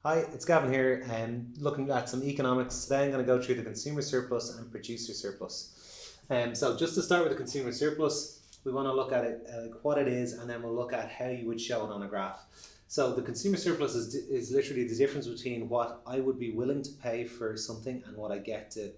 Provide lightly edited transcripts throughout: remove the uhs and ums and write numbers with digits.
Hi, it's Gavin here, looking at some economics. Today I'm going to go through the consumer surplus and producer surplus. So just to start with the consumer surplus, we want to look at it, what it is, and then we'll look at how you would show it on a graph. So the consumer surplus is literally the difference between what I would be willing to pay for something and what I get to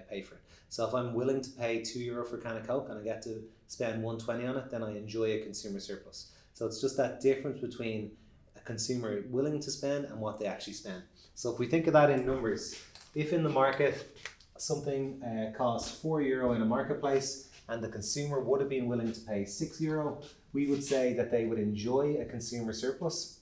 pay for it. So if I'm willing to pay €2 for a can of Coke and I get to spend 120 on it, then I enjoy a consumer surplus. So it's just that difference between a consumer willing to spend and what they actually spend. So if we think of that in numbers, if in the market something costs €4 in a marketplace and the consumer would have been willing to pay €6, we would say that they would enjoy a consumer surplus.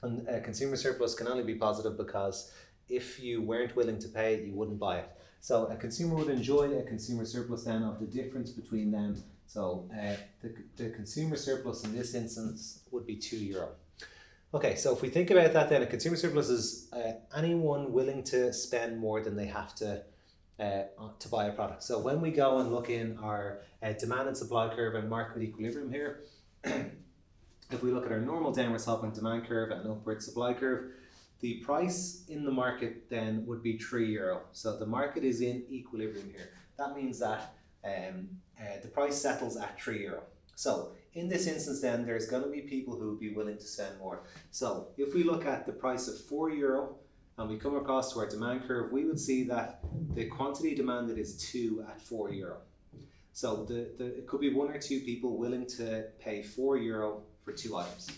And a consumer surplus can only be positive because if you weren't willing to pay it, you wouldn't buy it. So a consumer would enjoy a consumer surplus then of the difference between them. So the consumer surplus in this instance would be €2. Okay, so if we think about that then, a consumer surplus is anyone willing to spend more than they have to buy a product. So when we go and look in our demand and supply curve and market equilibrium here, if we look at our normal downward sloping demand curve and upward supply curve, the price in the market then would be €3. So the market is in equilibrium here. That means that the price settles at €3. So in this instance then, there's going to be people who would be willing to spend more. So if we look at the price of €4 and we come across to our demand curve, we would see that the quantity demanded is 2 at €4. So it could be one or two people willing to pay €4 for two items.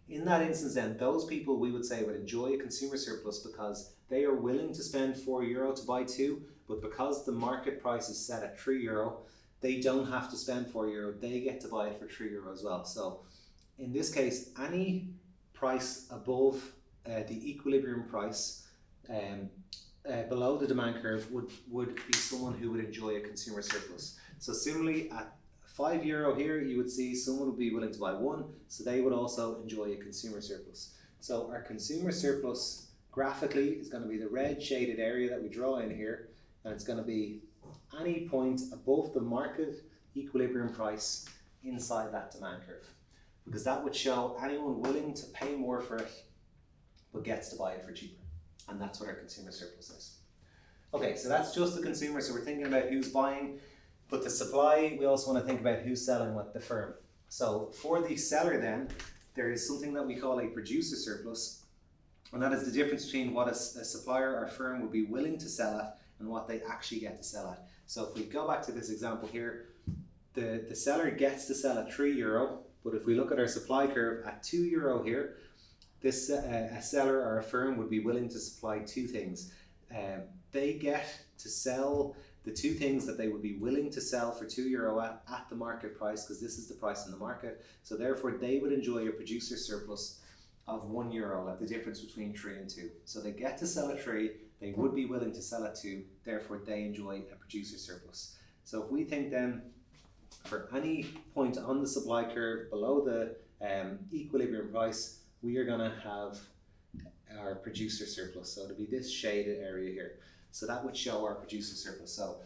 In that instance then, those people we would say would enjoy a consumer surplus because they are willing to spend €4 to buy two, but because the market price is set at €3, they don't have to spend €4, they get to buy it for €3 as well. So in this case, any price above the equilibrium price below the demand curve would be someone who would enjoy a consumer surplus. So similarly at €5 here, you would see someone would be willing to buy one, so they would also enjoy a consumer surplus. So our consumer surplus graphically is going to be the red shaded area that we draw in here, and it's going to be any point above the market equilibrium price inside that demand curve, because that would show anyone willing to pay more for it but gets to buy it for cheaper, and that's what our consumer surplus is. Okay, so that's just the consumer, so we're thinking about who's buying, but the supply, we also want to think about who's selling what, the firm. So for the seller then, there is something that we call a producer surplus, and that is the difference between what a supplier or firm would be willing to sell at and what they actually get to sell at. So if we go back to this example here, the seller gets to sell at €3, but if we look at our supply curve at €2 here, this a seller or a firm would be willing to supply two things. They get to sell the two things that they would be willing to sell for €2 at the market price, because this is the price in the market. So therefore they would enjoy a producer surplus of €1, like the difference between 3 and 2. So they get to sell at 3, they would be willing to sell at 2, therefore they enjoy a producer surplus. So if we think then for any point on the supply curve below the equilibrium price, we are going to have our producer surplus. So it'll be this shaded area here. So that would show our producer surplus. So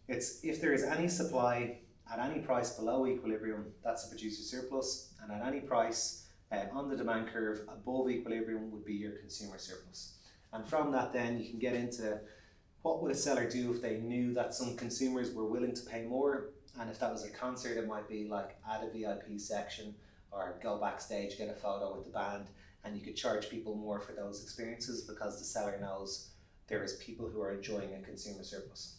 it's if there is any supply at any price below equilibrium, that's a producer surplus, and at any price on the demand curve above equilibrium would be your consumer surplus. And from that then you can get into what would a seller do if they knew that some consumers were willing to pay more, and if that was a concert it might be like add a VIP section or go backstage, get a photo with the band, and you could charge people more for those experiences because the seller knows there is people who are enjoying a consumer surplus.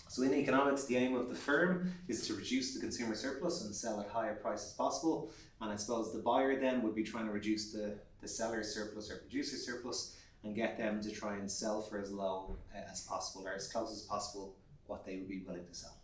So in economics, the aim of the firm is to reduce the consumer surplus and sell at higher price as possible. And I suppose the buyer then would be trying to reduce the seller's surplus or producer surplus and get them to try and sell for as low as possible or as close as possible what they would be willing to sell.